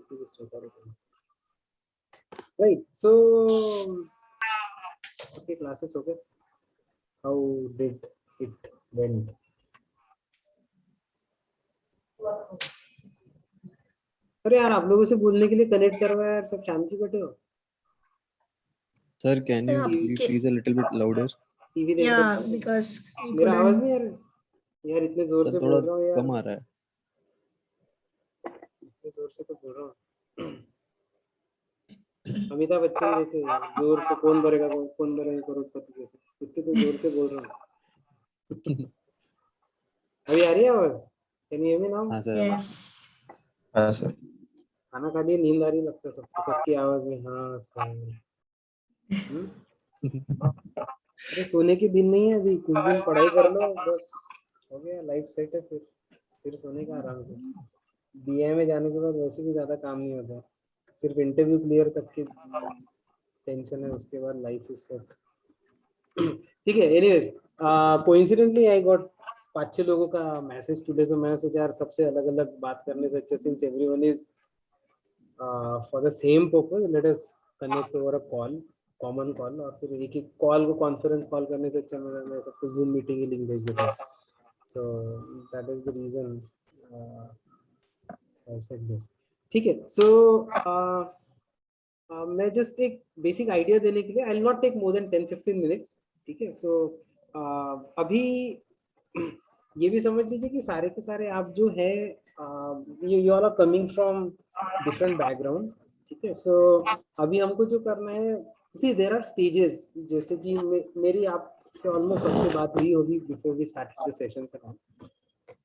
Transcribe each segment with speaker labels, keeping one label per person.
Speaker 1: keep this recording. Right. So, okay, classes okay. How did it went? अरे यार, आप लोगों से बोलने के लिए कनेक्ट करवाया यार, सब शाम की बैठे हो.
Speaker 2: Sir, can you
Speaker 3: Sir,
Speaker 2: be please a little bit louder?
Speaker 1: TV देख
Speaker 3: Yeah,
Speaker 1: रहे थे.
Speaker 3: because we
Speaker 1: मेरा आवाज
Speaker 3: couldn't.
Speaker 1: नहीं आ रहा है? यार इतने जोर
Speaker 2: Sir,
Speaker 1: से
Speaker 2: थोड़ा
Speaker 1: बोल रहा हूँ यार.
Speaker 2: कम आ रहा है.
Speaker 1: इतने जोर से तो बोल रहा हूँ. अमिताभ बच्चन जैसे यार, जोर से कौन भरेगा करोड़पति जैसे, इतने तो जोर से बोल रहा हूँ. अभी आ रही है आवाज? Can you hear me now?
Speaker 2: हाँ सर.
Speaker 3: Yes.
Speaker 4: हाँ सर.
Speaker 1: खाना खा लिए, नींद आ रही लगता है सबको, सबकी आवाज में. हाँ सर. अरे सोने के दिन नहीं है अभी, कुछ दिन पढ़ाई कर लो बस, हो गया, लाइफ सेट है. फिर सोने का आराम से. बीए में जाने के बाद वैसे भी ज्यादा काम नहीं होता, सिर्फ इंटरव्यू क्लियर तक की टेंशन है, उसके बाद लाइफ इज सेट. ठीक है. एनीवेज, कोइंसिडेंटली आई गॉट 5-6 लोगों का मैसेज टुडे, से मैं सोचा यार सबसे अलग अलग बात करने से अच्छा, since everyone is for the same purpose, let us connect over a call, common call. और फिर एक एक कॉल को कॉन्फ्रेंस कॉल करने से अच्छा मैं सबको जूम मीटिंग की लिंक भेज देता हूँ. So that is the reason I said this. ठीक है. सो मैं जस्ट एक बेसिक आइडिया देने के लिए, I will not take more than 10-15 minutes. ठीक है. सो अभी ये भी समझ लीजिए कि सारे के सारे आप जो है, you all are coming from different background. ठीक है. सो अभी हमको जो करना है, सी देयर आर स्टेजेस, जैसे कि मेरी आपसे ऑलमोस्ट सबसे बात हुई होगी before we started the session.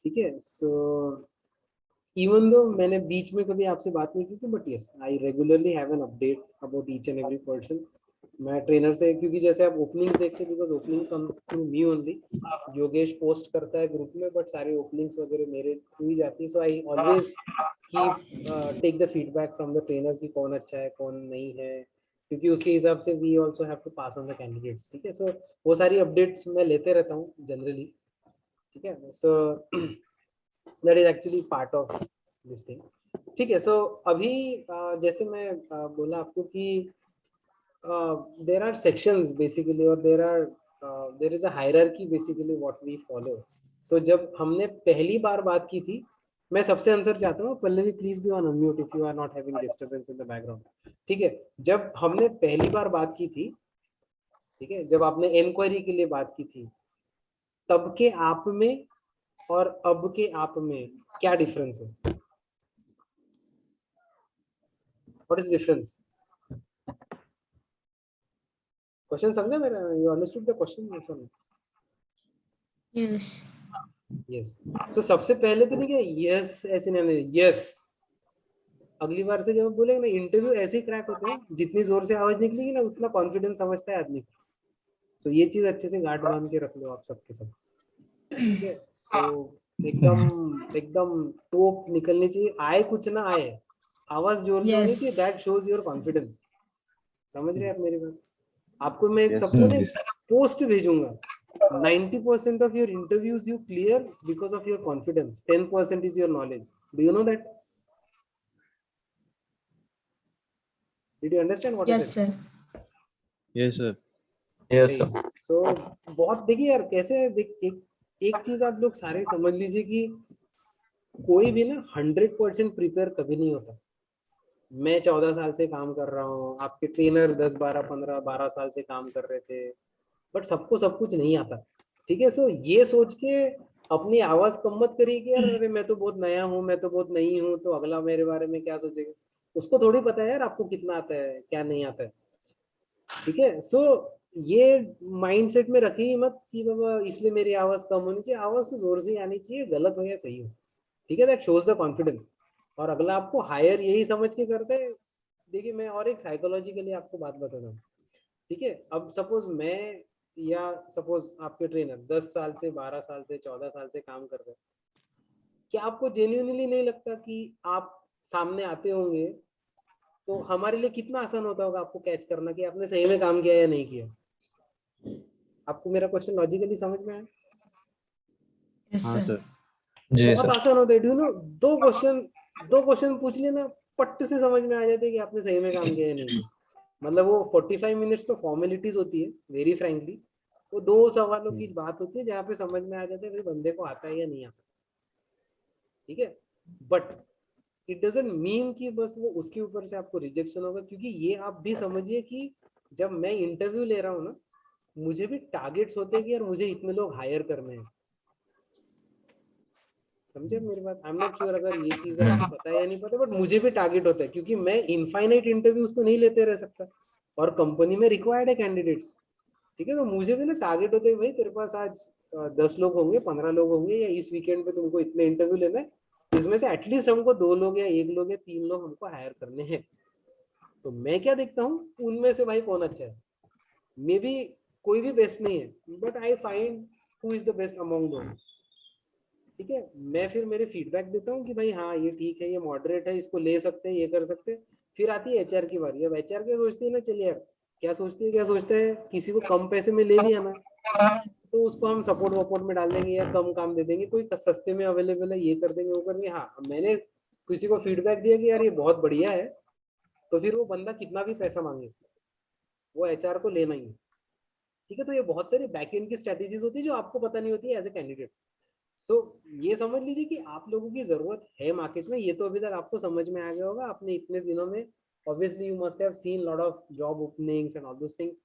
Speaker 1: ठीक है. सो इवन दो मैंने बीच में कभी आपसे बात नहीं की थी, but yes, I regularly have an update about each and every person. मैं ट्रेनर से, क्योंकि जैसे आप ओपनिंग देखते, because opening come through me only, Yogesh post करता है ग्रुप में, बट सारे ओपनिंग्स वगैरह मेरे थ्रू ही जाती है. So I always keep take the feedback from the trainer कि कौन अच्छा है कौन नहीं है, क्योंकि उसके हिसाब से we also have to pass on the candidates. ठीक है. सो वो सारी अपडेट्स मैं लेते रहता हूँ जनरली. ठीक है. सो that is actually part of this thing. ठीक है. सो अभी जैसे मैं बोला आपको कि there are sections basically, और there is a hierarchy basically what we follow. so जब हमने पहली बार बात की थी, मैं सबसे आंसर चाहता हूँ. Pallavi please be on unmute if you are not having disturbance in the background. ठीक है. जब हमने पहली बार बात की थी, ठीक है, जब आपने इंक्वायरी के लिए बात की थी, तब के आप में और अब के आप में क्या डिफरेंस है? What is difference? क्वेश्चन समझा मेरा? You understood the question?
Speaker 3: Yes.
Speaker 1: Yes. So सबसे पहले तो नहीं है यस ऐसे नहीं, यस. अगली बार से जब बोलेंगे ना, इंटरव्यू ऐसे ही क्रैक होते हैं, जितनी जोर से आवाज निकलेगी ना उतना कॉन्फिडेंस समझता है आदमी. सो ये चीज अच्छे से गांठ बांध के रख लो आप सबके सब. ठीक है. सो एकदम टोप निकलनी चाहिए, आए कुछ ना आए, आवाज जोर से होनी चाहिए. That shows your confidence. समझ रहे हैं आप मेरी बात? आपको मैं एक सबको ना पोस्ट भेजूंगा. 90% of your interviews you clear because of your confidence. 10% is your knowledge. Do you know that? Did you understand what
Speaker 3: Yes,
Speaker 1: I said?
Speaker 3: sir.
Speaker 2: Yes sir.
Speaker 4: Yes sir.
Speaker 1: So बहुत देखिए यार कैसे एक चीज आप लोग सारे समझ लीजिए कि कोई भी ना 100% प्रिपेयर कभी नहीं होता. मैं 14 साल से काम कर रहा हूँ, आपके ट्रेनर 10, 12, 15, 12 साल से काम कर रहे थे, बट सबको सब कुछ नहीं आता. ठीक है. सो ये सोच के अपनी आवाज कम मत करिए कि यार अरे मैं तो बहुत नया हूँ, मैं तो बहुत नई हूँ, तो अगला मेरे बारे में क्या सोचेगा. उसको थोड़ी पता है यार आपको कितना आता है क्या नहीं आता है. ठीक है. सो ये माइंडसेट में रखिए मत कि बाबा इसलिए मेरी आवाज कम होनी चाहिए. आवाज तो जोर से आनी चाहिए, गलत हो या सही हो. ठीक है. That shows the confidence. और अगला आपको हायर यही समझ के करते हैं. देखिए मैं और एक साइकोलॉजिकली आपको बात बताता हूँ. ठीक है. अब सपोज मैं या सपोज आपके ट्रेनर 10 साल से 12 साल से 14 साल से काम कर रहे हैं, क्या आपको जेन्युइनली नहीं लगता कि आप सामने आते होंगे तो हमारे लिए कितना आसान होता होगा आपको कैच करना कि आपने सही में काम किया या नहीं किया? आपको मेरा क्वेश्चन लॉजिकली समझ में आया?
Speaker 3: Yes,
Speaker 2: हाँ
Speaker 3: sir.
Speaker 2: सर.
Speaker 4: जी
Speaker 1: बहुत
Speaker 4: सर.
Speaker 1: आसान होता है. डू नो, दो क्वेश्चन पूछ लेना, पट्ट से समझ में आ जाता है कि आपने सही में काम किया है नहीं किया। मतलब वो 45 मिनट्स तो फॉर्मेलिटीज होती है, वेरी फ्रैंकली। वो 2 सवालों की बात होती है जहाँ पे समझ में आ जाता है भाई बंदे को आता है या नहीं आता, ठीक है। बट इट डजंट मीन कि बस वो उसके ऊपर से आपको रिजेक्शन होगा, क्योंकि ये आप भी समझिए कि जब मैं इंटरव्यू ले रहा हूँ ना, मुझे भी टारगेट्स होते हैं कि यार मुझे इतने लोग हायर करने हैं, समझे मेरी बात। आई एम नॉट श्योर अगर ये चीज आपको पता है या नहीं पता, बट मुझे भी टारगेट होता है, क्योंकि मैं इनफाइनाइट इंटरव्यूज तो नहीं लेते रह सकता, और कंपनी में रिक्वायर्ड है कैंडिडेट्स, ठीक है। तो मुझे भी ना टारगेट होते हैं, भाई तेरे पास आज 10 लोग होंगे, 15 लोग होंगे, या इस वीकेंड पे तुमको इतने इंटरव्यू लेना है, इसमें से एटलीस्ट हमको 2 लोग या 1 लोग या 3 लोग हमको हायर करने हैं। तो मैं क्या देखता हूँ उनमें से भाई कौन अच्छा है। मे बी कोई भी बेस्ट नहीं है, but I find who is the best among दोनों, ठीक है। मैं फिर मेरे फीडबैक देता हूँ कि भाई हाँ ये ठीक है, ये मॉडरेट है, इसको ले सकते हैं, ये कर सकते हैं। फिर आती है एचआर की बारी। अब एचआर क्या सोचती है ना, चलिए यार क्या सोचती है, क्या सोचते हैं, किसी को कम पैसे में ले लिया ना, तो उसको हम सपोर्ट वपोर्ट में डाल देंगे या कम काम दे देंगे, कोई सस्ते में अवेलेबल है ये कर देंगे वो कर देंगे। हाँ मैंने किसी को फीडबैक दिया कि यार ये बहुत बढ़िया है, तो फिर वो बंदा कितना भी पैसा मांगे वो एचआर को लेना ही है, ठीक है। तो ये बहुत सारी बैक एंड की स्ट्रेटेजीज होती है जो आपको पता नहीं होती है एज ए कैंडिडेट। सो ये समझ लीजिए कि आप लोगों की जरूरत है मार्केट में, ये तो अभी तक आपको समझ में आ गया होगा आपने इतने दिनों में। Obviously you must have seen lot of job openings and all those things.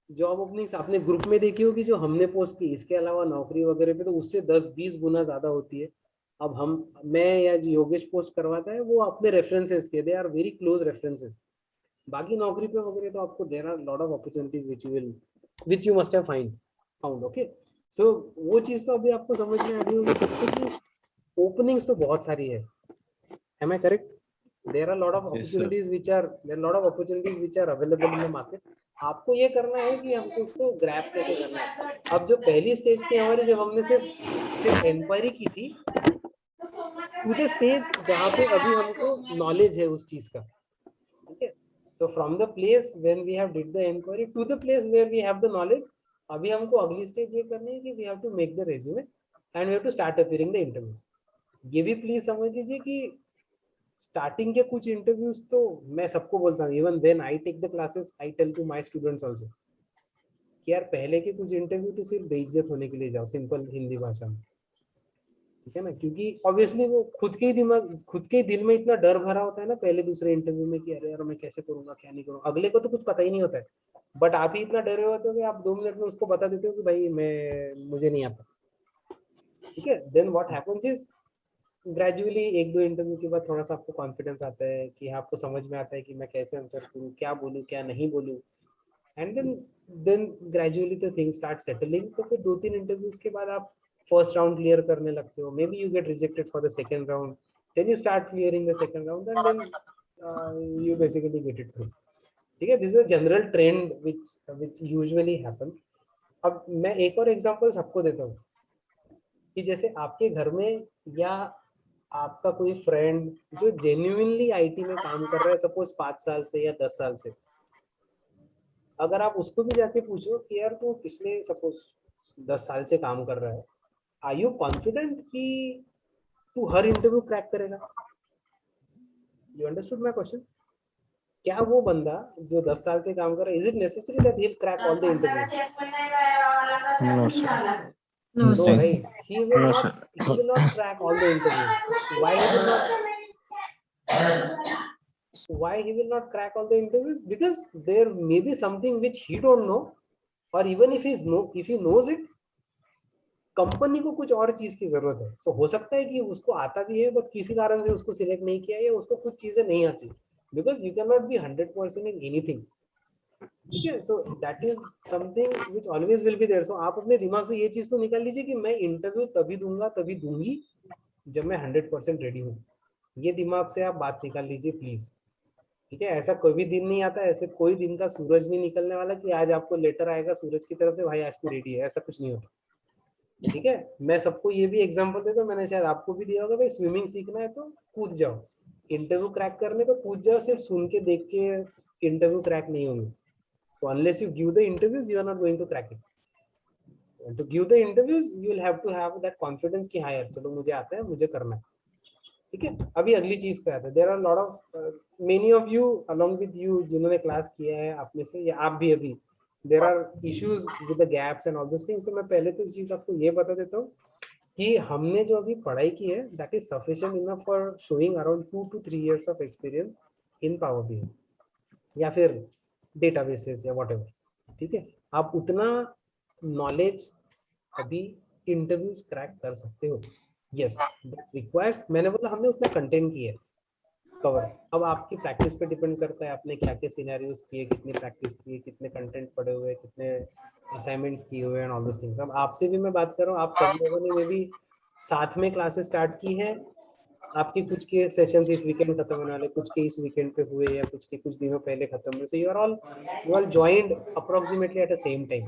Speaker 1: Job openings आपने ग्रुप में देखी होगी जो हमने पोस्ट की, इसके अलावा नौकरी वगैरह पे तो उससे 10-20 गुना ज्यादा होती है। अब मैं या जो योगेश पोस्ट करवाता है वो अपने रेफरेंसेस के, they are very close references. बाकी नौकरी पे वगैरह तो आपको there are lot of opportunities which you must have found, okay. So वो चीज तो अभी आपको समझ में आ रही होगी सबको कि ओपनिंग्स तो बहुत सारी है, am I correct? There are lot of
Speaker 2: Yes, sir.
Speaker 1: opportunities which are there are lot of opportunities which are available in the market. आपको ये करना है कि हमको उसको ग्रैब कैसे करना है। अब जो पहली स्टेज थी हमारी, जब हमने सिर्फ इंक्वायरी की थी, टू द स्टेज जहाँ पे अभी हमको नॉलेज है उस चीज का, ठीक है। So from the place when we have did the inquiry to the place where we have the knowledge, अभी हमको अगली स्टेज ये करनी है कि we have to make the resume and we have to start appearing the interviews. ये भी please समझ लीजिए कि स्टार्टिंग के कुछ इंटरव्यूज तो मैं सबको बोलता हूँ, even then I take the classes, I tell to my students also कि यार पहले के कुछ इंटरव्यू तो सिर्फ बेइज्जत होने के लिए जाओ, सिंपल हिंदी भाषा में, ठीक है ना। क्योंकि ऑब्वियसली वो खुद के दिल में इतना डर भरा होता है ना पहले दूसरे इंटरव्यू में कि अरे यार मैं कैसे करूंगा क्या नहीं करूंगा, अगले को तो कुछ पता ही नहीं होता है, बट आप ही इतना डरे होते हो कि आप 2 मिनट में उसको बता देते हो कि भाई मुझे नहीं आता, ठीक है। Then what happens is gradually 1-2 interview के बाद थोड़ा सा आपको कॉन्फिडेंस आता है कि आपको समझ में आता है कि मैं कैसे आंसर करूँ, क्या बोलूँ क्या नहीं बोलूँ, and then gradually the thing start settling. तो फिर 2-3 इंटरव्यूज के बाद आप फर्स्ट राउंड क्लियर करने लगते हो, may be you get rejected for the second round, then you start clearing the second round and then you basically get it through, ठीक है। This is a general trend which usually happens. अब मैं एक और example सबको देता हूँ कि जैसे आपके घर में या आपका कोई फ्रेंड जो जेन्युइनली आईटी में काम कर रहा है, सपोज 5 साल से या 10 साल से, अगर आप उसको भी जाके पूछो कि यार तू पिछले सपोज 10 साल से काम कर रहा है, आर यू कॉन्फिडेंट कि तू हर इंटरव्यू क्रैक करेगा? You understood my question? क्या वो बंदा जो 10 साल से काम कर रहा है, is it necessary that he will crack all the interviews?
Speaker 4: No, sir.
Speaker 3: No,
Speaker 1: No,
Speaker 3: sir.
Speaker 1: right? He
Speaker 4: No, sir.
Speaker 1: will not crack all the interviews. Why he will not? Why he will not crack all the interviews? Because there may be something which he don't know, or even if if he knows it, company को कुछ और चीज की जरूरत है। सो हो सकता है कि उसको आता भी है बट किसी कारण से उसको सिलेक्ट नहीं किया या उसको कुछ चीजें नहीं आती, because you can not be 100% in anything, ठीक है। So that is something which always will be there. So आप अपने दिमाग से ये चीज तो निकाल लीजिए कि मैं इंटरव्यू तभी दूंगा तभी दूंगी जब मैं 100% रेडी हूँ। ये दिमाग से आप बात निकाल लीजिए प्लीज, ठीक है। ऐसा कोई भी दिन नहीं आता, ऐसे कोई दिन का सूरज नहीं निकलने वाला कि आज आपको लेटर आएगा सूरज की तरफ से भाई आज तू रेडी है, ऐसा कुछ नहीं होता, ठीक है। मैं सबको ये भी एग्जांपल देता हूँ, मैंने शायद आपको भी दिया होगा, भाई स्विमिंग सीखना है तो कूद जाओ, इंटरव्यू क्रैक करने तो कूद जाओ, सिर्फ सुन के देख के इंटरव्यू क्रैक नहीं होंगे। So unless you give the interviews you are not going to crack it. To give the interviews you will have to have that confidence कि हाँ यार चलो मुझे आता है, मुझे करना है, ठीक है, अभी अगली चीज पे आते हैं. There are lot of many of you along with you जिन्होंने क्लास किया है आप में से, या आप भी अभी, there are issues with the gaps and all this things. तो मैं पहले तो चीज आपको ये बता देता हूँ कि हमने जो अभी पढ़ाई की है that is sufficient enough for showing around 2 to 3 years of experience in power BI या फिर डेटाबेसेस या व्हाटएवर. ठीक है, आप उतना नॉलेज अभी इंटरव्यूज क्रैक कर सकते हो. यस दैट रिक्वायर्स, मैंने बोला हमने उतना कंटेंट किया है कवर. अब आपकी प्रैक्टिस पे डिपेंड करता है आपने क्या क्या सिनेरियोज किए, कितनी प्रैक्टिस की, कितने कंटेंट पढ़े हुए, कितने असाइनमेंट्स किए हुए एंड ऑल दोस थिंग्स. अब आपसे भी मैं बात कर रहा हूँ, आप सब लोगों ने मे भी साथ में क्लासेस स्टार्ट की है. आपके कुछ के सेशंस इस वीकेंड खत्म होने वाले, कुछ के इस वीकेंड पे हुए या कुछ के कुछ दिनों पहले खत्म हुए. So you all joined approximately at the same time.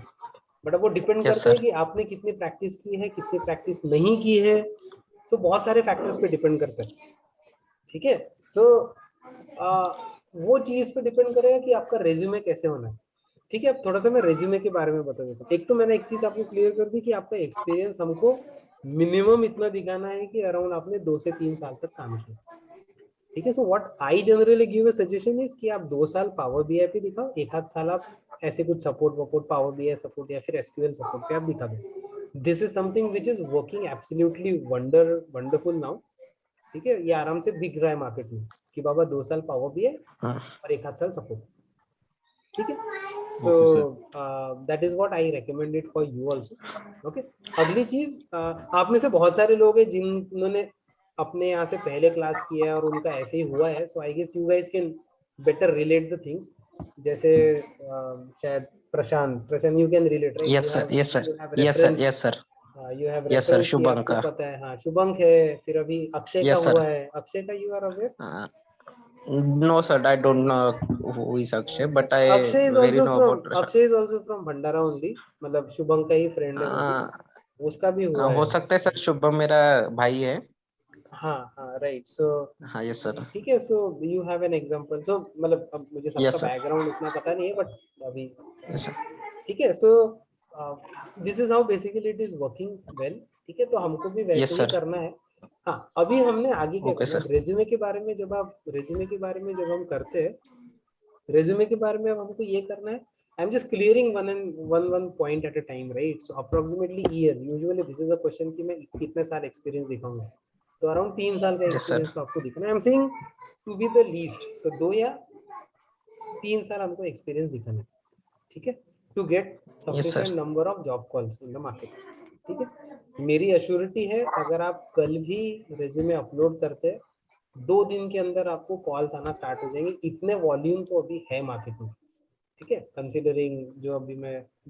Speaker 1: But अब वो डिपेंड करता है कि आपने कितनी प्रैक्टिस की है, कितनी प्रैक्टिस नहीं की है. तो बहुत सारे फैक्टर्स पे डिपेंड करता है. ठीक है, सो वो चीज पे डिपेंड करेगा कि आपका रेज्यूमे कैसे होना है. ठीक है, अब थोड़ा सा मैं रेज्यूमे के बारे में बता देता हूँ. एक तो मैंने एक चीज आपको क्लियर कर दी कि आपका एक्सपीरियंस हमको मिनिमम इतना दिखाना है कि अराउंड आपने 2 से 3 साल तक काम किया. ठीक है, सो what I generally give a suggestion is कि आप 2 साल पावर बीआई पे दिखाओ, एक आध साल आप ऐसे कुछ सपोर्ट पावर बीआई सपोर्ट या फिर एसक्यूएल सपोर्ट पे आप दिखा दो. This is something which is working absolutely wonderful now. ठीक है, ये आराम से बिक रहा है मार्केट में कि बाबा 2 साल पावर बीआई और एक आध साल सपोर्ट. ठीक है, so that is what I recommended for you also. Okay, अगली चीज, आप में से बहुत सारे लोग हैं जिन्होंने अपने यहाँ से पहले क्लास किया है और उनका ऐसे ही हुआ है. So I guess you guys can better relate the things. जैसे शायद Prashant you can relate, right?
Speaker 5: Yes, sir. Yes, sir. Yes, sir. Yes, sir.
Speaker 1: You have
Speaker 5: Yes, sir.
Speaker 1: Reference, आपको
Speaker 5: Shubhankar.
Speaker 1: पता है. हाँ, शुभंक है, फिर अभी अक्षय का
Speaker 5: Yes, sir.
Speaker 1: हुआ है. अक्षय का you are aware?
Speaker 5: No, sir. I don't know who is Akshay, but I
Speaker 1: Akshay is
Speaker 5: very
Speaker 1: also
Speaker 5: know
Speaker 1: from
Speaker 5: about Prashant.
Speaker 1: Akshay is also from Bhandara only. मतलब शुभंक का ही फ्रेंड है वो भी. उसका भी हुआ
Speaker 5: हो
Speaker 1: है.
Speaker 5: सकता है सर, शुभम मेरा भाई है.
Speaker 1: हाँ हाँ, राइट. सो
Speaker 5: हाँ, यस सर.
Speaker 1: ठीक है, so you have an example. So मतलब अब मुझे सबका
Speaker 5: Yes, sir.
Speaker 1: बैकग्राउंड उतना पता नहीं है बट अभी
Speaker 5: Yes, sir.
Speaker 1: ठीक है. So this is how basically it is working well. ठीक है, तो हमको भी वैसे
Speaker 5: Yes,
Speaker 1: ही
Speaker 5: sir.
Speaker 1: करना है. हाँ, अभी हमने आगे क्या
Speaker 5: Okay,
Speaker 1: करना है
Speaker 5: sir.
Speaker 1: रेज्यूमे के बारे में. रेज्यूमे के बारे में जब हम करते हैं, रेज्यूमे के बारे में अब हमको ये करना है. I am just clearing one point at a time, right? So approximately year, usually this is a question कि मैं कितने साल एक्सपीरियंस दिखाऊंगा. तो अराउंड 3 साल का
Speaker 5: Yes, sir.
Speaker 1: एक्सपीरियंस तो आपको दिखाना है. I am saying to be the least, तो 2 या 3 साल हमको एक्सपीरियंस दिखाना है. ठीक है, to get sufficient number of job calls in the market. ठीक है, मेरी अश्योरिटी है अगर आप कल भी रेज्यूमे अपलोड करते हैं, 2 दिन के अंदर आपको कॉल्स आना स्टार्ट हो जाएंगे. इतने वॉल्यूम तो अभी है मार्केट में. ठीक है, कंसीडरिंग जो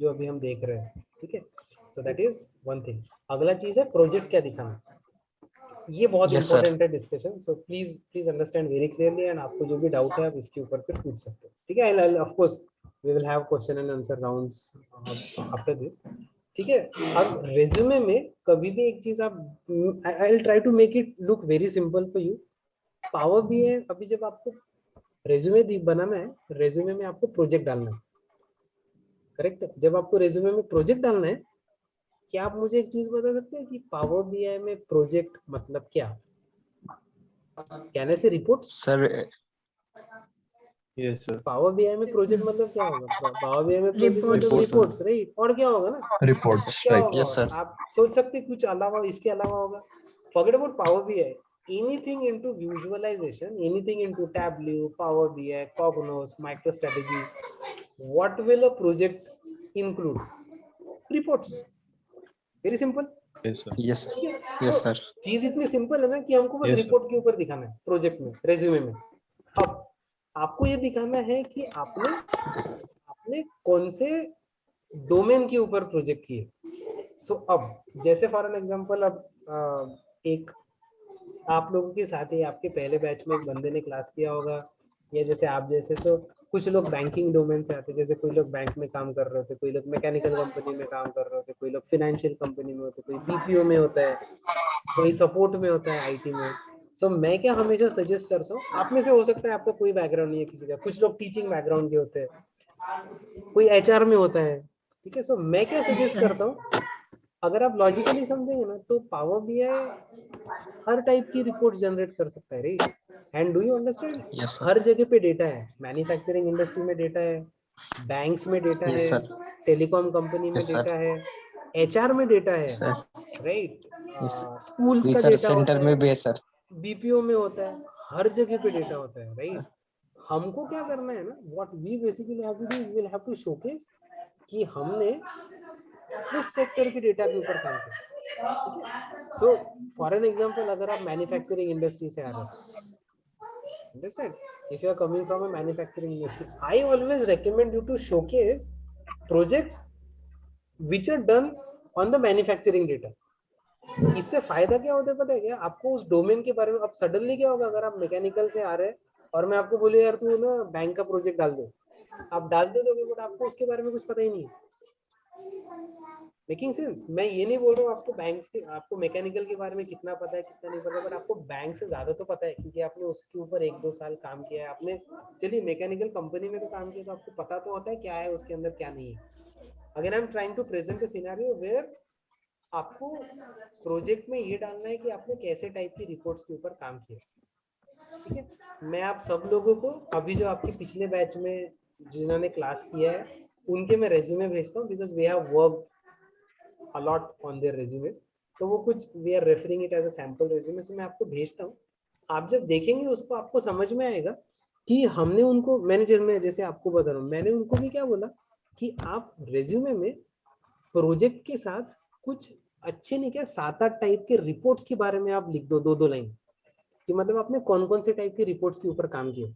Speaker 1: अभी हम देख रहे हैं. ठीक है, so that is one thing. अगला चीज है प्रोजेक्ट्स क्या दिखाना. ये बहुत
Speaker 5: Yes, sir.
Speaker 1: इंपॉर्टेंट है discussion. So please understand very clearly and आपको जो भी डाउट है आप इसके ऊपर फिर पूछ सकते हो. ठीक है, of course we will have question and answer rounds after this. ठीक है, अब रेज्यूमे में कभी भी एक चीज आप, I will try to make it look very simple for you. Power भी है, अभी जब आपको रेज्यूमे बनाना है, रेज्यूमे में आपको प्रोजेक्ट डालना है. करेक्ट, जब आपको रेज्यूमे में प्रोजेक्ट डालना है, क्या आप मुझे एक चीज बता सकते हैं कि पावर बीआई में प्रोजेक्ट मतलब क्या? कहने से reports.
Speaker 5: Sir,
Speaker 2: Yes, sir.
Speaker 1: Power BI में प्रोजेक्ट मतलब क्या होगा? पावर बीआई में प्रोजेक्ट मतलब
Speaker 3: Reports.
Speaker 1: Reports, right? और क्या होगा ना,
Speaker 6: Reports,
Speaker 1: क्या
Speaker 6: right?
Speaker 1: होगा?
Speaker 5: Yes, sir.
Speaker 1: आप सोच सकते कुछ अलावा, इसके अलावा होगा. Forget about Power BI. Anything into visualization, anything into Tableau, Power BI, Cognos, MicroStrategy. What will a project include? Reports. Very simple.
Speaker 2: Yes, sir.
Speaker 5: yes, sir.
Speaker 1: ठीक है?
Speaker 5: Yes,
Speaker 1: So,
Speaker 5: sir.
Speaker 1: चीज इतनी सिंपल है ना कि हमको बस
Speaker 2: Yes, sir.
Speaker 1: रिपोर्ट के ऊपर दिखाना है प्रोजेक्ट में, रेज्यूमे में. अब आपको ये दिखाना है कि आपने कौन से डोमेन के ऊपर प्रोजेक्ट किए. सो अब जैसे फॉर एन एग्जांपल, अब एक आप लोगों के साथ ही आपके पहले बैच में एक बंदे ने क्लास किया होगा, या जैसे आप जैसे, सो कुछ लोग बैंकिंग डोमेन से आते, जैसे कोई लोग बैंक में काम कर रहे होते, कोई लोग मैकेनिकल कंपनी में काम कर रहे होते, कोई लोग फाइनेंशियल कंपनी में होते, कोई बीपीओ में होता है, कोई सपोर्ट में होता है, आईटी में. सो मैं क्या हमेशा सजेस्ट करता हूँ, आप में से हो सकता है आपका कोई बैकग्राउंड नहीं है किसी का, कुछ लोग टीचिंग बैकग्राउंड के होते हैं, कोई एचआर में होता है. ठीक है, सो मैं क्या
Speaker 3: Yes,
Speaker 1: सजेस्ट
Speaker 3: sir.
Speaker 1: करता हूँ अगर आप लॉजिकली समझेंगे ना तो पावर बीआई हर टाइप की रिपोर्ट जनरेट कर सकता है, right? And do you understand,
Speaker 5: Yes, sir.
Speaker 1: हर जगह पे डेटा है, मैन्युफैक्चरिंग इंडस्ट्री में डेटा है, बैंक्स में डेटा
Speaker 5: Yes,
Speaker 1: है,
Speaker 5: sir.
Speaker 1: टेलीकॉम कंपनी में
Speaker 5: Yes, sir.
Speaker 1: डेटा है, एचआर में डेटा है,
Speaker 5: Sir.
Speaker 1: राइट?
Speaker 5: Yes.
Speaker 1: स्कूल्स का
Speaker 5: Research
Speaker 1: डेटा
Speaker 5: center
Speaker 1: होता
Speaker 5: में
Speaker 1: है,
Speaker 5: भी है सर.
Speaker 1: बीपीओ में होता है, हर जगह पे डेटा होता है, राइट? हमको क्या करना है ना, what we basically have to do is will have to showcase कि हमने उस सेक्टर के डेटा के ऊपर काम किया। सो फॉर एन एग्जांपल, अगर आप मैन्युफैक्चरिंग इंडस्ट्री से आ रहे हो, understand, if you are coming from a manufacturing industry, I always recommend you to showcase projects which are done on the manufacturing data. इससे फायदा क्या होता है पता है क्या? आपको उस डोमेन के बारे में, अब सडनली क्या होगा, अगर आप मैकेनिकल से आ रहे हैं और मैं आपको बोले यार तू ना बैंक का प्रोजेक्ट डाल दो, आप डाल दे दोगे, बट आपको उसके बारे में कुछ पता ही नहीं है। Making sense? मैं ये नहीं बोल रहा हूँ आपको बैंक्स के, आपको मैकेनिकल के बारे में कितना पता है कितना नहीं पता, बट आपको बैंक से ज्यादा तो पता है क्योंकि आपने उसके ऊपर 1-2 साल काम किया है। आपने चलिए मैकेनिकल कंपनी में तो काम किया, तो आपको पता तो होता है क्या है उसके अंदर क्या नहीं है। Again I am trying to present a scenario where आपको प्रोजेक्ट में ये डालना है कि आपने कैसे टाइप की रिपोर्ट्स के ऊपर काम किया, ठीक है? मैं आप सब लोगों को अभी जो आपके पिछले बैच में जिन्होंने क्लास किया है उनके मैं रेज्यूमे भेजता हूँ, because we have work a lot on their resumes, तो वो कुछ we are referring it as a sample resume, so मैं आपको भेजता हूँ। आप जब देखेंगे उसको आपको समझ में आएगा कि हमने उनको, मैंने जैसे आपको बता रहा हूँ, मैंने उनको भी क्या बोला कि आप रेज्यूमे में प्रोजेक्ट के साथ कुछ अच्छे नहीं क्या 7-8 टाइप के रिपोर्ट्स के बारे में आप लिख दो, 2-2 लाइन कि मतलब आपने कौन कौन से टाइप के रिपोर्ट्स के ऊपर काम किया,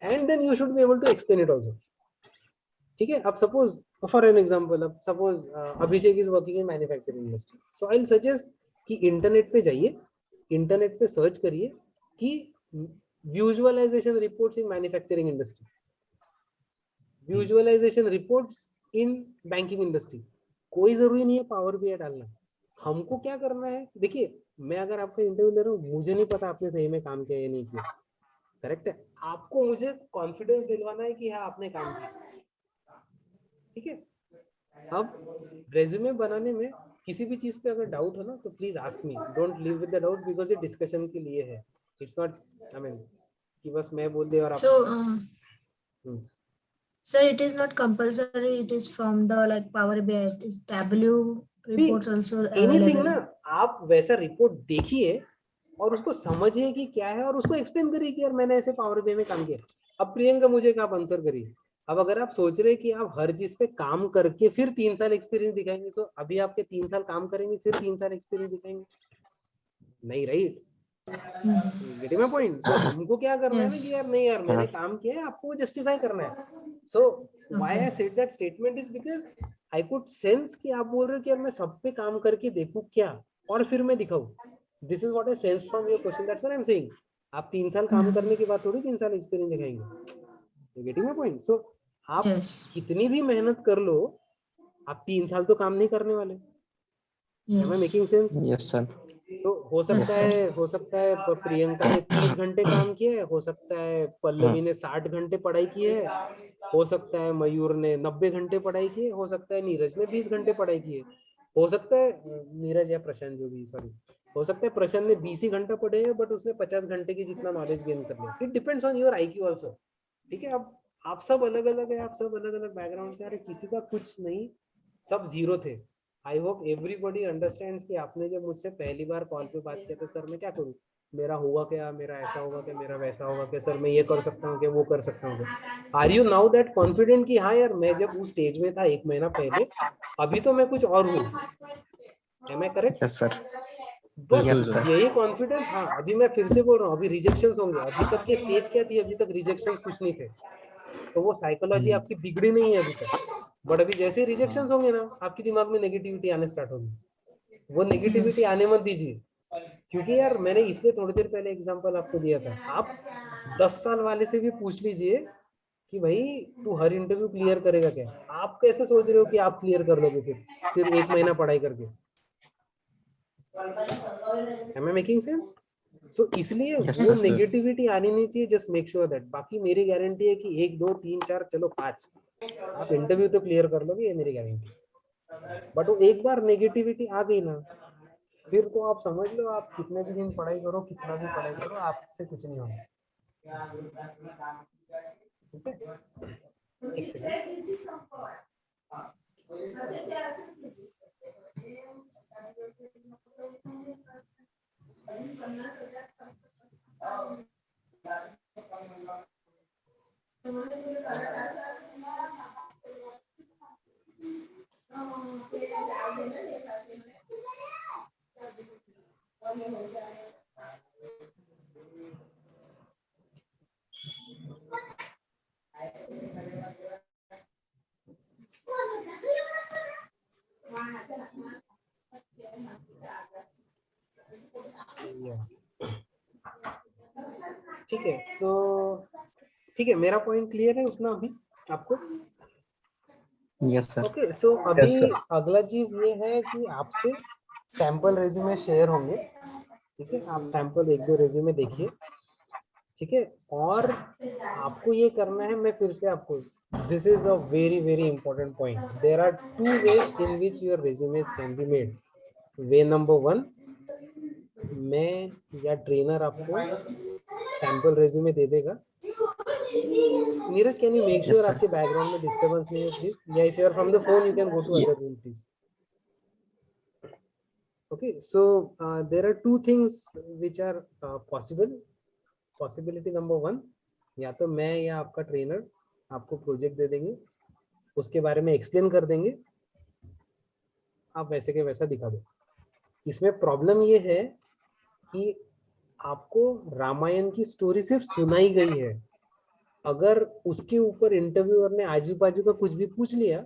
Speaker 1: and then you should be able to explain it also, ठीक है? अब सपोज फॉर एन एग्जांपल, अब suppose Abhishek is working in manufacturing industry, so I will suggest कि इंटरनेट पे जाइए, इंटरनेट पे सर्च करिए कि visualisation reports in manufacturing industry, visualisation reports in banking industry. कोई जरूरी नहीं है पावर बीआई डालना, हमको क्या करना है, देखिए मैं अगर आपका इंटरव्यू ले रहा हूँ, मुझे नहीं पता आपने सही में काम किया या नहीं किया, करेक्ट है? आपको मुझे कॉन्फिडेंस दिलवाना है कि हाँ आपने काम किया, ठीक है? अब रेज्यूमे बनाने में किसी भी चीज पे अगर डाउट हो ना तो please ask me, don't leave with the doubt, because ये डिस्कशन के लिए है, इट्स नॉट आई मीन कि बस मैं बोल दे और आप।
Speaker 3: So, sir, it is not compulsory. It is from the like Power BI. It is Tableau reports also
Speaker 1: anything ना,
Speaker 3: available.
Speaker 1: आप वैसा रिपोर्ट देखिए और उसको समझिए कि क्या है और उसको एक्सप्लेन करिए कि यार मैंने ऐसे पावर बीआई में काम किया। अब प्रियंका मुझे आप आंसर करिए, अब अगर आप सोच रहे हैं कि आप हर चीज पे काम करके फिर 3 साल एक्सपीरियंस दिखाएंगे, तो अभी आपके 3 साल काम करेंगे फिर 3 साल एक्सपीरियंस दिखाएंगे, नहीं, right? Getting my point? So हमको क्या करना है ना कि यार नहीं यार मैंने काम किया है, आपको जस्टिफाई करना है। So why I said that statement is because I could sense कि आप बोल रहे हो कि यार मैं सब पे काम करके देखूं क्या और फिर मैं दिखाऊं। This is what I sense from your question, that's what I am saying. आप 3 साल काम करने के बाद थोड़ी 3 साल एक्सपीरियंस दिखाएंगे। Getting my point? सो आप
Speaker 3: Yes.
Speaker 1: कितनी भी मेहनत कर लो, आप 3 साल तो काम नहीं करने वाले। एम आई
Speaker 3: Yes.
Speaker 1: Making sense?
Speaker 5: Yes, sir.
Speaker 1: तो हो
Speaker 3: Yes,
Speaker 1: सकता है प्रियंका ने 30 घंटे काम किया है, हो सकता है पल्लवी ने 60 घंटे पढ़ाई की है, हो सकता है मयूर ने 90 घंटे पढ़ाई की है, हो सकता है नीरज ने 20 घंटे पढ़ाई की है, हो सकता है नीरज या प्रशांत, जो भी, सॉरी, हो सकता है प्रशांत ने 20 ही घंटा पढ़े है बट उसने 50 घंटे की जितना नॉलेज गेन कर लिया। It depends on your IQ also, ठीक है? अब आप सब अलग अलग है, आप सब अलग अलग बैकग्राउंड से आ रहे, किसी का कुछ नहीं, सब जीरो थे। आई होप एवरीबॉडी अंडरस्टैंड्स कि आपने जब मुझसे पहली बार कॉल पे बात किया था, सर मैं क्या करूँ, मेरा होगा क्या, मेरा ऐसा होगा क्या, मेरा वैसा होगा क्या, सर मैं ये कर सकता हूँ क्या, वो कर सकता हूँ क्या? Are you now that confident कि हाँ यार मैं जब उस स्टेज में था 1 महीना पहले, अभी तो मैं कुछ और हूँ? Am I correct?
Speaker 5: Yes, sir.
Speaker 1: बस
Speaker 5: Yes, sir.
Speaker 1: यही कॉन्फिडेंस। हाँ, अभी मैं फिर से बोल रहा हूँ, अभी रिजेक्शंस होंगे, अभी तक के स्टेज क्या थी, अभी तक रिजेक्शंस कुछ नहीं थे, तो वो साइकोलॉजी आपकी बिगड़ी नहीं है अभी तक, बट अभी जैसे रिजेक्शंस होंगे ना आपके दिमाग में नेगेटिविटी आने स्टार्ट होगी, वो नेगेटिविटी
Speaker 3: Yes.
Speaker 1: आने मत दीजिए। क्योंकि यार मैंने इसलिए थोड़ी देर पहले एग्जांपल आपको दिया था, आप 10 साल वाले से भी पूछ लीजिए कि भाई तू हर इंटरव्यू क्लियर करेगा क्या, आप कैसे सोच रहे हो कि आप क्लियर कर लोगे फिर सिर्फ 1 महीना पढ़ाई करके? Am I making sense? So इसलिए
Speaker 5: Yes,
Speaker 1: वो
Speaker 5: sir.
Speaker 1: नेगेटिविटी आनी नहीं चाहिए, जस्ट मेक श्योर दैट। बाकी मेरी गारंटी है कि 1 2 3 4 चलो 5 आप इंटरव्यू तो क्लियर कर लोगे, ये मेरी गारंटी। बट वो एक बार नेगेटिविटी आ गई ना, फिर तो आप समझ लो, आप कितने भी दिन पढ़ाई करो, कितना भी पढ़ाई करो, आपसे कुछ नहीं होगा। ठीक है, एक सेकंड। ठीक है, सो ठीक है, मेरा पॉइंट क्लियर है उतना अभी आपको?
Speaker 5: Yes, sir.
Speaker 1: ओके, सो अभी अगला चीज ये है कि आपसे सैंपल रेज्यूमे शेयर होंगे। ठीक है, आप सैंपल एक दो रेज्यूमे देखिए। ठीक है, और आपको ये करना है, मैं फिर से आपको, this is a very very important point, there are 2 ways in which your resumes can be made. Way number 1, मैं या ट्रेनर आपको सैंपल रेज्यूमे दे देगा। Neeraj, can you make
Speaker 5: Yes,
Speaker 1: sure
Speaker 5: sir.
Speaker 1: आपके बैकग्राउंड में डिस्टर्बेंस नहीं है प्लीज, या if you are from the phone you can go to
Speaker 5: Ye-
Speaker 1: other room please. Okay, so there are two things which are possible. Possibility number 1, या तो मैं या आपका ट्रेनर आपको प्रोजेक्ट दे देंगे, उसके बारे में एक्सप्लेन कर देंगे, आप वैसे के वैसा दिखा दो। इसमें प्रॉब्लम ये है कि आपको रामायण की स्टोरी सिर्फ सुनाई गई है, अगर उसके ऊपर इंटरव्यूअर ने आजू बाजू का कुछ भी पूछ लिया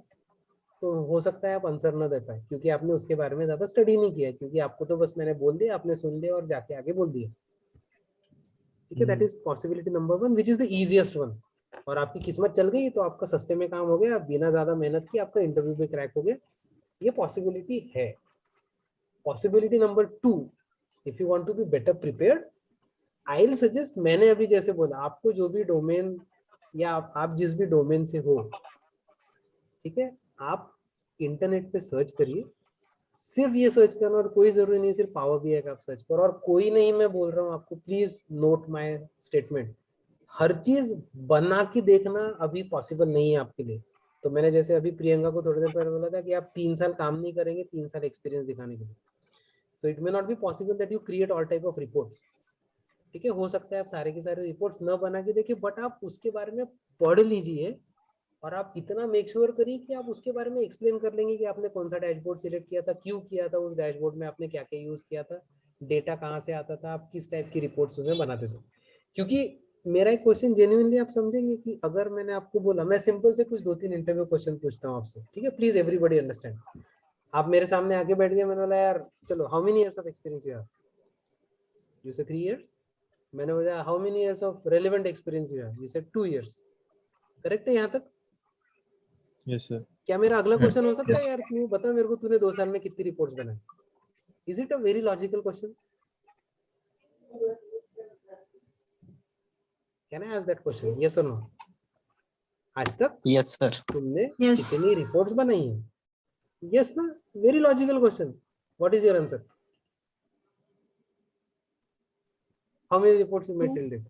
Speaker 1: तो हो सकता है आप आंसर ना दे पाए, क्योंकि आपने उसके बारे में ज्यादा स्टडी नहीं किया, क्योंकि आपको तो बस मैंने बोल दिया, आपने सुन लिया और जाके आगे बोल दिया। ठीक है, that is possibility number 1 which is the easiest one. और आपकी किस्मत चल गई तो आपका सस्ते में काम हो गया, बिना ज्यादा मेहनत की आपका इंटरव्यू पे क्रैक हो गया, ये पॉसिबिलिटी है। Possibility number 2, if you want to be better prepared, I will suggest, मैंने अभी जैसे बोला, आपको जो भी डोमेन या आप जिस भी डोमेन से हो, ठीक है, आप इंटरनेट पे सर्च करिए, सिर्फ ये सर्च करना, और कोई जरूरी नहीं सिर्फ पावर BI का आप सर्च करो, और कोई नहीं, मैं बोल रहा हूँ आपको, प्लीज नोट माय स्टेटमेंट, हर चीज बना के देखना अभी पॉसिबल नहीं है आपके लिए। तो मैंने जैसे अभी प्रियंका को थोड़ी देर पहले बोला था कि आप 3 साल काम नहीं करेंगे 3 साल एक्सपीरियंस दिखाने के लिए, so it may not be possible that you create all type of reports. ठीक है, हो सकता है आप सारे के सारे रिपोर्ट्स न बना के देखिए, बट आप उसके बारे में पढ़ लीजिए, और आप इतना मेक श्योर करिए कि आप उसके बारे में एक्सप्लेन कर लेंगे कि आपने कौन सा डैशबोर्ड सिलेक्ट किया था, क्यों किया था, उस डैशबोर्ड में आपने क्या क्या यूज किया था, डेटा कहाँ से आता था, आप किस टाइप की रिपोर्ट्स उसमें बनाते थे। क्योंकि मेरा एक क्वेश्चन जेन्युइनली आप समझेंगे कि अगर मैंने आपको बोला, मैं सिंपल से कुछ 2-3 इंटरव्यू क्वेश्चन पूछता हूँ आपसे, ठीक है, प्लीज एवरीबॉडी अंडरस्टैंड। आप मेरे सामने आके बैठ गए, मैंने बोला यार चलो, how many years of experience you have, you से 3 years, मैंने बोला how many years of relevant experience you have, you से 2 years, करेक्ट है यहाँ तक?
Speaker 2: Yes, sir.
Speaker 1: क्या मेरा अगला क्वेश्चन हो सकता है, यार तू बता मेरे को, तूने 2 साल में कितनी रिपोर्ट्स बनाई? Is it a very logical question? Can I ask that question, yes और नो? आज तक
Speaker 5: Yes, sir.
Speaker 1: तुमने
Speaker 3: Yes.
Speaker 1: कितनी रिपोर्ट्स बनाई है? यस ना, very logical question. What is your answer? How many reports you made till date?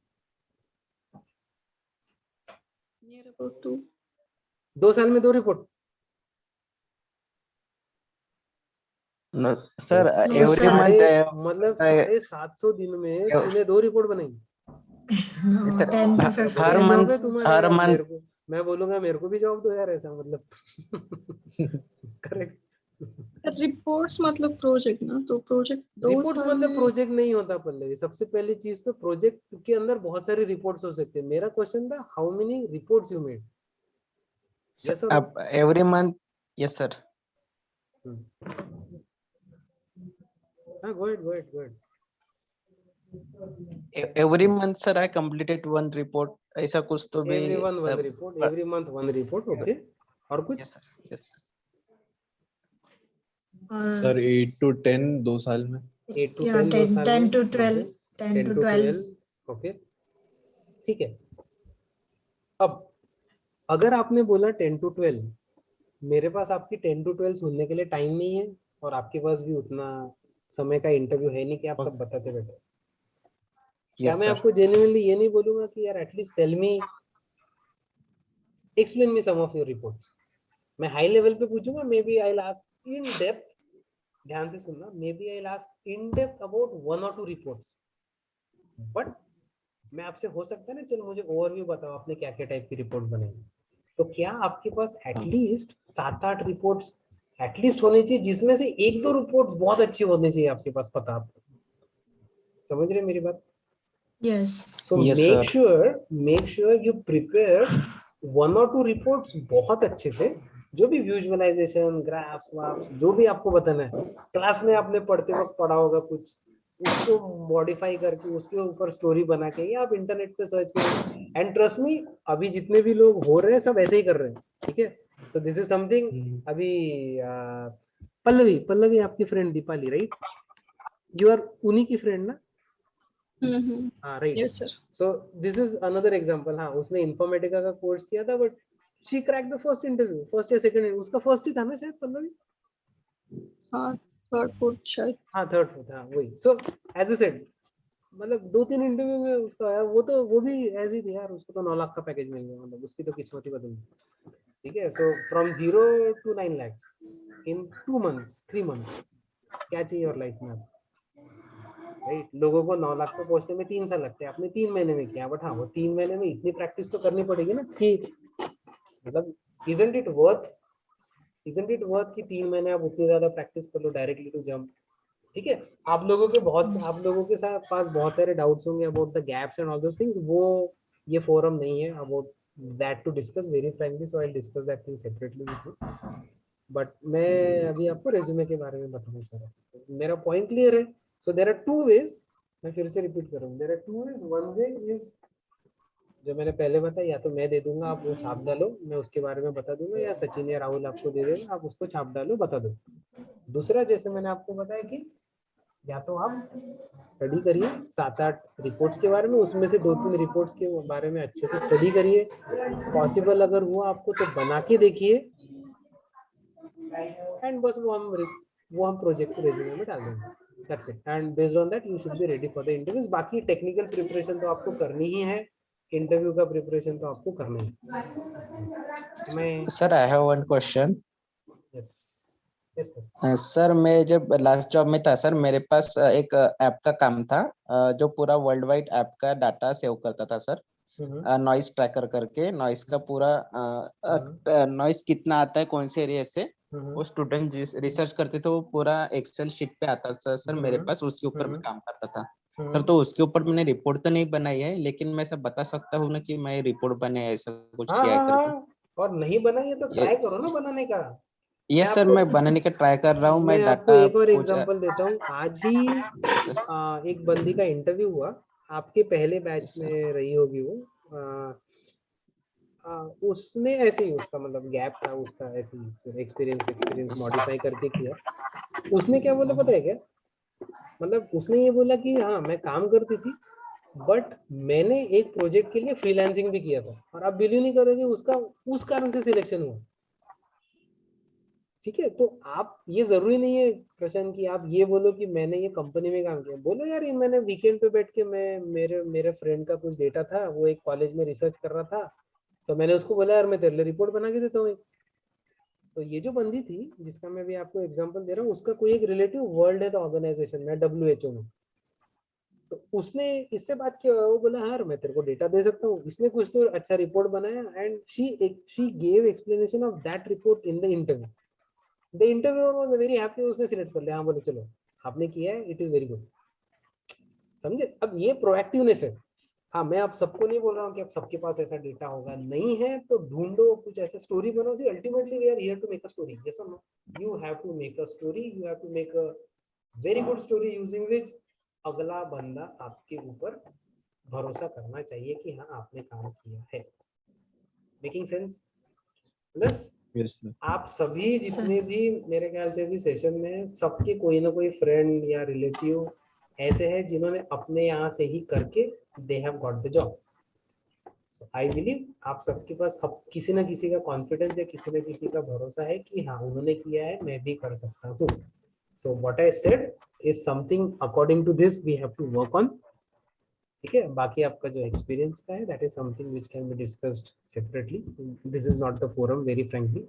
Speaker 6: Near about 2.
Speaker 1: 2 साल में 2 रिपोर्ट?
Speaker 5: No, sir.
Speaker 3: No,
Speaker 5: Every
Speaker 3: sir.
Speaker 5: month,
Speaker 1: मतलब
Speaker 5: I-
Speaker 1: 750 दिन में तूने 2 रिपोर्ट बनाई?
Speaker 3: No,
Speaker 5: Sir,
Speaker 3: 10 to
Speaker 5: हर
Speaker 3: 15.
Speaker 1: बढ़िया जॉब
Speaker 5: month,
Speaker 1: है तुम्हारा
Speaker 5: हर
Speaker 1: यार,
Speaker 5: month,
Speaker 1: मेरे को, मैं बोलूंगा मेरे को भी जॉब दो यार, ऐसा मतलब करेक्ट।
Speaker 6: रिपोर्ट्स मतलब प्रोजेक्ट ना, तो प्रोजेक्ट 2
Speaker 1: रिपोर्ट्स
Speaker 6: साल
Speaker 1: मतलब
Speaker 6: में
Speaker 1: प्रोजेक्ट नहीं होता पल्लवी, सबसे पहली चीज तो प्रोजेक्ट के अंदर बहुत सारी रिपोर्ट्स हो सकती है। मेरा क्वेश्चन था how many reports you made,
Speaker 5: sir,
Speaker 1: yes और
Speaker 5: every month. Yes, sir.
Speaker 1: हाँ, go ahead go ahead go ahead.
Speaker 5: Every month, sir, I completed one report. ऐसा कुछ तो भी.
Speaker 1: Every one 1 report, every month 1 report, okay. और कुछ?
Speaker 5: Yes, sir. Yes, sir.
Speaker 2: Sir, 8 to 10 2 साल में.
Speaker 1: 8 to
Speaker 3: Yeah,
Speaker 1: 10 2 साल
Speaker 3: 10
Speaker 1: में,
Speaker 3: to 12.
Speaker 1: okay,
Speaker 3: 10 to 12.
Speaker 1: ओके, ठीक है। अब अगर आपने बोला 10 to 12, मेरे पास आपकी 10 to 12 सुनने के लिए टाइम नहीं है, और आपके पास भी उतना समय का इंटरव्यू है नहीं कि आप सब बताते बैठे। क्या
Speaker 5: Yes,
Speaker 1: मैं
Speaker 5: sir.
Speaker 1: आपको जेन्युइनली ये नहीं बोलूंगा कि यार at least tell me, explain me some of your reports. मैं हाई लेवल पे पूछूंगा, maybe I will ask in depth, ध्यान से सुनना, maybe I will ask in depth about 1 or 2 reports, but मैं आपसे हो सकता है ना, चलो मुझे ओवरव्यू बताओ आपने क्या क्या टाइप की रिपोर्ट बनाई। तो क्या आपके पास एटलीस्ट 7-8 रिपोर्ट्स एटलीस्ट होनी चाहिए, जिसमें से 1-2 रिपोर्ट्स बहुत अच्छी होनी चाहिए आपके पास, पता आपको, समझ रहे मेरी बात?
Speaker 3: Yes.
Speaker 1: So
Speaker 5: Yes,
Speaker 1: make sure you prepare 1 or 2 reports बहुत अच्छे से, जो भी विजुअलाइजेशन, ग्राफ्स वाफ्स, जो भी आपको बताना है, क्लास में आपने पढ़ते वक्त पढ़ा होगा कुछ, उसको मॉडिफाई करके उसके ऊपर स्टोरी बना के, या आप इंटरनेट पे सर्च करें। एंड ट्रस्ट मी, अभी जितने भी लोग हो रहे हैं सब ऐसे ही कर रहे हैं, ठीक है? So this is something. अभी पल्लवी आपकी friend Deepali, right? You are उन्हीं की फ्रेंड ना? हाँ, right.
Speaker 6: Yes sir.
Speaker 1: So this is another example. हाँ, उसने इन्फॉर्मेटिका का कोर्स किया था, but she crack the first interview, first या सेकंड, उसका फर्स्ट ही था ना शायद, पल्लवी?
Speaker 6: हाँ, थर्ड फोर्थ शायद।
Speaker 1: हाँ, थर्ड फोर्थ, हाँ वही। सो एज ए सेड, मतलब 2-3 इंटरव्यू में उसका आया, वो भी ऐसे ही थे यार, उसको तो 9 लाख का पैकेज मिल गया, मतलब उसकी तो किस्मत ही बदल गई, ठीक है? So from 0 to 9 lakhs in 2 months 3 months, क्या चाहिए और लाइफ में? राइट? लोगों को 9 लाख पे पहुंचने में 3 साल लगते हैं, आपने 3 महीने में किया, बट हाँ, वो 3 महीने में इतनी प्रैक्टिस तो करनी पड़ेगी ना कि मतलब isn't it worth कि 3 महीने आप उतनी ज्यादा प्रैक्टिस कर लो डायरेक्टली टू जंप, ठीक है? आप लोगों के साथ पास बहुत सारे डाउट्स होंगे about the gaps and all those things, वो ये फोरम नहीं है about that to discuss very frankly, so I will discuss that thing separately with you. But मैं अभी आपको रेज्यूमे के बारे में बताना चाह रहा हूँ, मेरा पॉइंट क्लियर है? सो देयर आर 2 ways, मैं फिर से रिपीट कर रहा हूँ, there are 2 ways। One way is जो मैंने पहले बताया, या तो मैं दे दूंगा, आप वो छाप डालो, मैं उसके बारे में बता दूंगा, या सचिन या राहुल आपको दे देगा, आप उसको छाप डालो, बता दो। दूसरा, जैसे मैंने आपको बताया कि या तो आप स्टडी करिए 7-8 रिपोर्ट्स के बारे में, उसमें से 2-3 रिपोर्ट्स के बारे में अच्छे से स्टडी करिए, पॉसिबल अगर हुआ आपको तो बना के देखिए, एंड बस वो हम प्रोजेक्ट को रेज्यूमे में डाल देंगे, that's it. And based on that you should be ready for the interviews. बाकी टेक्निकल प्रिपरेशन तो आपको करनी ही है, इंटरव्यू का प्रिपरेशन तो आपको करना ही। मैं
Speaker 5: Sir, I have one question.
Speaker 1: Yes yes
Speaker 5: sir मैं जब लास्ट जॉब में था सर, मेरे पास एक ऐप का काम था, जो पूरा वर्ल्ड वाइड ऐप का डाटा सेव करता था सर, नॉइस ट्रैकर करके, नॉइस का पूरा नॉइस कितना आता है कौन से एरिया से, वो स्टूडेंट रिसर्च करते थे, वो पूरा एक्सेल शीट पे आता था सर मेरे पास, उसके ऊपर मैं काम करता था सर। तो उसके ऊपर मैंने रिपोर्ट तो नहीं बनाई है, लेकिन मैं सब बता सकता हूँ ना कि मैं रिपोर्ट बने ऐसा कुछ किया है करके।
Speaker 1: और नहीं बनाइए तो ट्राई करो ना बनाने का।
Speaker 5: ये सर मैं बनाने का ट्राई कर रहा हूँ,
Speaker 1: मैं
Speaker 5: मैं
Speaker 1: आपको
Speaker 5: डाटा
Speaker 1: एक और
Speaker 5: कुछ
Speaker 1: एग्जांपल देता हूँ। आज ही एक बंदी का इंटरव्यू हुआ, आपके पहले बैच में रही होगी वो। उसने ऐसे ही, उसका मतलब गैप था, उसका ऐसे ही एक्सपीरियंस मॉडिफाई करके किया। उसने क्या बोला पता है क्या? मतलब उसने ये बोला कि हाँ मैं काम करती थी, बट मैंने एक प्रोजेक्ट के लिए फ्रीलांसिंग भी किया था, और आप बिलीव नहीं करोगे, उसका उस कारण से सिलेक्शन हुआ। ठीक है, तो आप ये जरूरी नहीं है प्रशांत कि आप ये बोलो कि मैंने ये कंपनी में काम किया। बोलो यार ये मैंने वीकेंड पे बैठ के, मैं मेरे फ्रेंड का कुछ डेटा था, वो एक कॉलेज में रिसर्च कर रहा था, तो मैंने उसको बोला यार मैं तेरे लिए रिपोर्ट बना के देता हूँ। तो ये जो बंदी थी जिसका मैं भी आपको एग्जांपल दे रहा हूँ, उसका कोई एक रिलेटिव वर्ल्ड हेल्थ ऑर्गेनाइजेशन में, WHO में। तो उसने इससे बात किया, वो बोला यार मैं तेरे को डेटा दे सकता हूँ, इसने कुछ तो अच्छा रिपोर्ट बनाया, and she gave explanation of that report in the interview. The interviewer was very happy, उसने सिलेक्ट कर लिया। हाँ, बोले चलो आपने किया है, इट इज वेरी गुड। समझे? अब ये प्रोएक्टिवनेस है। हाँ, मैं आप सबको नहीं बोल रहा हूँ कि आप सबके पास ऐसा डेटा होगा, नहीं है तो ढूंढो, कुछ ऐसा स्टोरी बनाओ। See ultimately we are here to make a story, yes और no? You have to make a story, you have to make a very good story using which अगला बंदा आपके ऊपर भरोसा करना चाहिए कि हाँ आपने काम किया है। Making sense? Plus
Speaker 2: Yes, sir.
Speaker 1: आप सभी जितने भी मेरे ख्याल से भी सेशन में, सबके कोई ना कोई फ्रेंड या रिलेटिव ऐसे हैं जिन्होंने अपने यहाँ से ही करके they have got the job. So I believe आप सबके पास अब किसी ना किसी का कॉन्फिडेंस या किसी ना किसी का भरोसा है कि हाँ उन्होंने किया है, मैं भी कर सकता हूँ. So what I said is something according to this we have to work on. ठीक है, बाकी आपका जो एक्सपीरियंस का है that is something which can be discussed separately. This is not the forum very frankly.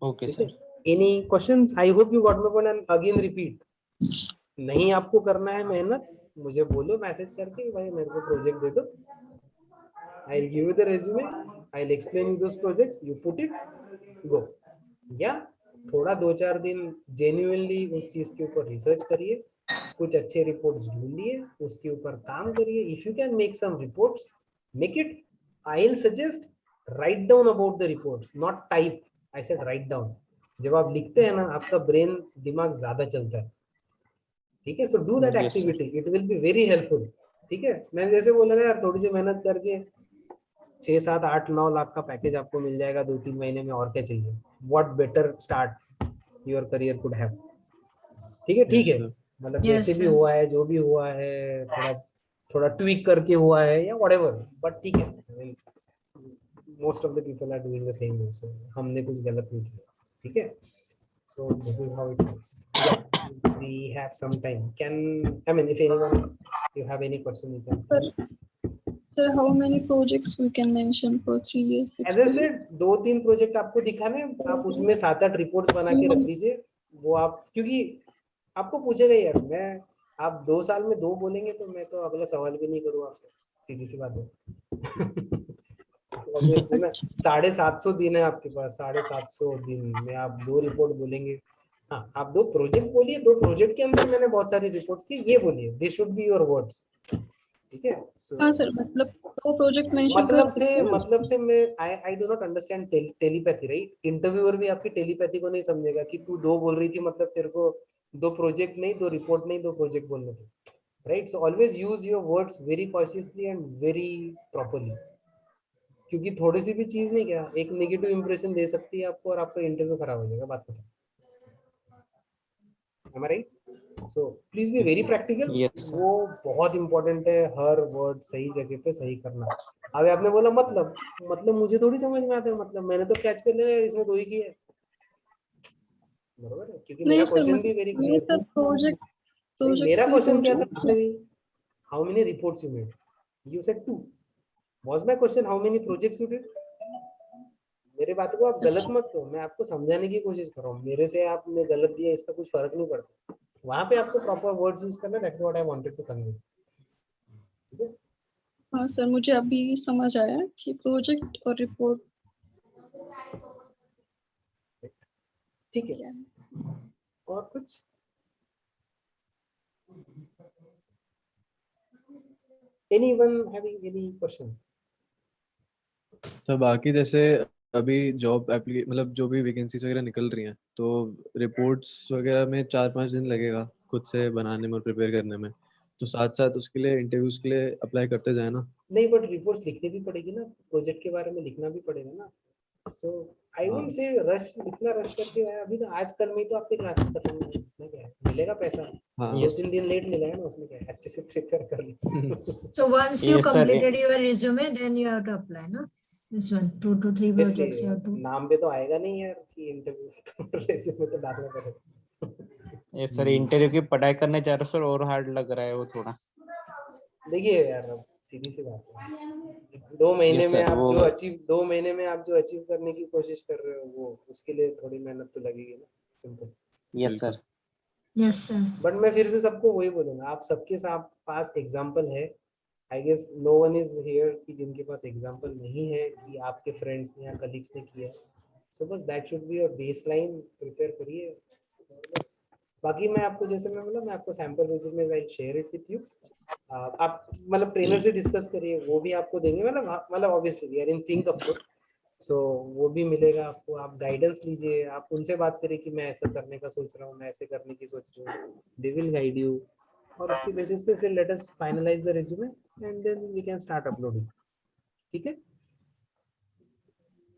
Speaker 5: Okay
Speaker 1: ठीक है,
Speaker 5: sir.
Speaker 1: Any questions? I hope you got my point and again repeat. नहीं आपको करना है मेहनत, मुझे बोलो मैसेज करके भाई मेरे को प्रोजेक्ट दे दो. I'll give you the resume, I'll explain you those projects, you put it, go. या थोड़ा 2-4 दिन जेन्युइनली उस चीज के ऊपर रिसर्च करिए, कुछ अच्छे रिपोर्ट्स ढूंढिए, उसके ऊपर काम करिए. If you can make some reports, make it. I will suggest write down about the reports, not type. I said write down. जब आप लिखते हैं ना आपका ब्रेन दिमाग ज्यादा चलता है. ठीक है, so do that
Speaker 5: Yes, sir.
Speaker 1: Activity, it will be very helpful. ठीक है, मैंने जैसे बोला ना यार, थोड़ी सी मेहनत करके 6-7-8-9 लाख का पैकेज आपको मिल जाएगा 2-3 महीने में, और क्या चाहिए. What better start your career could have. ठीक है, ठीक
Speaker 2: Yes,
Speaker 1: है,
Speaker 2: sir.
Speaker 1: मतलब
Speaker 3: Yes,
Speaker 1: जैसे भी
Speaker 3: sir.
Speaker 1: हुआ है, जो भी हुआ है, थोड़ा थोड़ा ट्वीक करके हुआ है या व्हाटएवर, बट ठीक है, most of the people are doing the same way. So हमने कुछ गलत नहीं किया. ठीक है, so this is how it works. We have some time. Can I mean if anyone you have any question you can ask.
Speaker 6: Sir, how many projects we can mention for 3 years
Speaker 1: As I
Speaker 6: experience?
Speaker 1: said, 2-3 project आपको दिखाने, आप उसमें 7-8 reports बना के रख दीजिए. वो आप, क्योंकि आपको पूछेगा यार, मैं आप 2 साल में 2 बोलेंगे तो मैं तो अगला सवाल भी नहीं करूँ आपसे, सीधी सी बात है. ऑब्वियसली ना, 750 दिन है आपके पास, 750 दिन में आप 2 रिपोर्ट बोलेंगे. हाँ, आप 2 प्रोजेक्ट बोलिए, 2 प्रोजेक्ट के अंदर मैंने बहुत सारी रिपोर्ट्स की, ये बोलिए. They should be your words. ठीक है,
Speaker 6: हाँ सर, मतलब वो प्रोजेक्ट मेंशन कर
Speaker 1: मतलब
Speaker 6: सकते हैं ना.
Speaker 1: मतलब से मैं I do not understand telepathy, right. Interviewer भी आपकी टेलीपैथी को नहीं समझेगा कि तू 2 बोल रही थी, मतलब तेरे को 2 प्रोजेक्ट नहीं, 2 रिपोर्ट नहीं, 2 प्रोजेक्ट बोलने थे, right. So always use your words very cautiously and very properly, क्योंकि थोड़ी सी भी चीज नहीं, क्या एक नेगेटिव इंप्रेशन दे सकती है आपको और आपका इंटरव्यू खराब हो जाएगा. बात खत्म. Am I right? So please be very practical.
Speaker 5: Yes, sir.
Speaker 1: वो बहुत इंपॉर्टेंट है, हर वर्ड सही जगह पे सही करना. अभी आपने बोला मतलब मुझे थोड़ी समझ में आता है, मतलब मैंने तो कैच कर लिया, इसमें 2 ही किया है. बरोबर है, क्योंकि
Speaker 6: नहीं
Speaker 1: मेरा
Speaker 6: सर,
Speaker 1: क्वेश्चन भी
Speaker 6: मतलब
Speaker 1: वेरी
Speaker 6: नहीं
Speaker 1: क्लियर.
Speaker 6: सर, प्रोजेक्ट
Speaker 1: मेरा
Speaker 6: की
Speaker 1: क्वेश्चन
Speaker 6: बोल
Speaker 1: क्या
Speaker 6: रहा
Speaker 1: था,
Speaker 6: हूँ.
Speaker 1: How many reports you made. You said 2. Was my question how many projects you did. मेरे बात को आप गलत मत करो, मैं आपको समझाने की कोशिश कर रहा हूँ. मेरे से आपने गलत दिया, इसका कुछ फर्क नहीं पड़ता. वहां पे आपको प्रॉपर वर्ड्स यूज करना. That's what I wanted to convey. ठीक है,
Speaker 6: हाँ सर, मुझे अभी समझ आया कि प्रोजेक्ट और रिपोर्ट
Speaker 1: ठीक है.
Speaker 6: क्या है.
Speaker 1: और कुछ? Anyone having any question?
Speaker 2: तो बाकी जैसे अभी जॉब मतलब जो भी वैकेंसीज वगैरह निकल रही हैं, तो रिपोर्ट्स वगैरह में 4-5 दिन लगेगा खुद से बनाने में और प्रिपेयर करने में. तो साथ साथ उसके लिए इंटरव्यूज के लिए अप्लाई करते जाए ना.
Speaker 1: नहीं, बट रिपोर्ट्स लिखनी भी पड़ेगी ना, प्रोजेक्ट के बारे में लिखना भी पड़ेगा ना. सो आई
Speaker 2: हाँ.
Speaker 1: वुड से रश, इतना रश करके आया अभी तो, आज कल में ही तो आपके क्लासेस खत्म हो गए. इतना क्या है, मिलेगा पैसा.
Speaker 2: हाँ.
Speaker 1: 2-3 दिन लेट मिलेगा ना, उसमें क्या है, अच्छे से प्रिपेयर कर लो.
Speaker 3: So once you
Speaker 5: Yes, sir.
Speaker 3: completed your resume, then you have to apply, no? This one, 2 to 3 projects you have to.
Speaker 1: नाम पे तो आएगा नहीं यार कि इंटरव्यू, रेज्यूमे तो डालना पड़ेगा.
Speaker 5: ये सर इंटरव्यू की पढ़ाई करने जा रहे हो सर, और हार्ड लग रहा है वो थोड़ा.
Speaker 1: देखिए यार, अब सीधी सी बात है, 2 महीने
Speaker 5: Yes,
Speaker 1: में
Speaker 5: sir,
Speaker 1: आप
Speaker 5: वो
Speaker 1: जो अचीव 2 महीने में आप जो अचीव करने की कोशिश कर रहे हो, वो उसके लिए थोड़ी मेहनत तो लगेगी ना. Simple.
Speaker 5: Yes sir.
Speaker 3: Yes, sir.
Speaker 1: But मैं फिर से सबको वही बोलूंगा, आप सबके साथ पास एग्जाम्पल है. I guess no one is here कि जिनके पास एग्जाम्पल नहीं है कि आपके फ्रेंड्स ने या कलीग्स ने किया. सो बस that should be your base line. Prepare करिए बस. बाकी मैं आपको, जैसे मैं बोला, मैं आपको sample resume I share it with you. आप मतलब ट्रेनर से डिस्कस करिए, वो भी आपको देंगे. मतलब obviously we are in sync of course. So वो भी मिलेगा आपको. आप गाइडेंस लीजिए, आप उनसे बात करिए कि मैं ऐसा करने का सोच रहा हूँ, मैं ऐसे करने की सोच रही हूँ. They will guide you. और उसकी बेसिस पे फिर let us finalize the resume and then we can start uploading. ठीक है,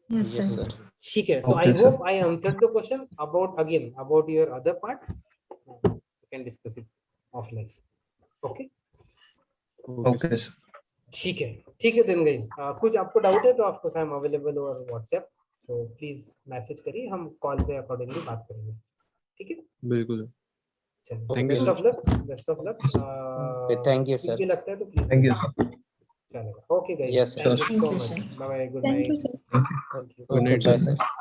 Speaker 3: Yes,
Speaker 5: यस
Speaker 3: sir.
Speaker 5: सर.
Speaker 1: ठीक है. So
Speaker 2: Okay,
Speaker 1: I
Speaker 2: sir.
Speaker 1: Hope I answered the question about your other part. You can discuss it offline. Okay.
Speaker 2: Okay, sir.
Speaker 1: ठीक है then guys, कुछ आपको doubt है तो आपको I am available over WhatsApp, so please message करिए, हम call पे अकॉर्डिंगली बात करेंगे, ठीक है?
Speaker 2: बिल्कुल।
Speaker 1: चलिए,
Speaker 2: Thank you,
Speaker 1: best
Speaker 2: sir.
Speaker 1: Of luck, best of luck.
Speaker 5: thank you,
Speaker 1: कुछ
Speaker 5: sir.
Speaker 1: भी लगता है तो प्लीज
Speaker 7: Thank you, sir.
Speaker 1: चलेगा। Okay guys,
Speaker 5: Yes, sir.
Speaker 1: Thank you
Speaker 3: Thank
Speaker 1: so
Speaker 3: you,
Speaker 1: much,
Speaker 3: sir.
Speaker 1: Bye bye, good
Speaker 6: Thank you,
Speaker 1: night.
Speaker 6: sir.
Speaker 1: Thank you.
Speaker 2: Good night,
Speaker 5: Okay, bye,
Speaker 2: sir.
Speaker 5: sir.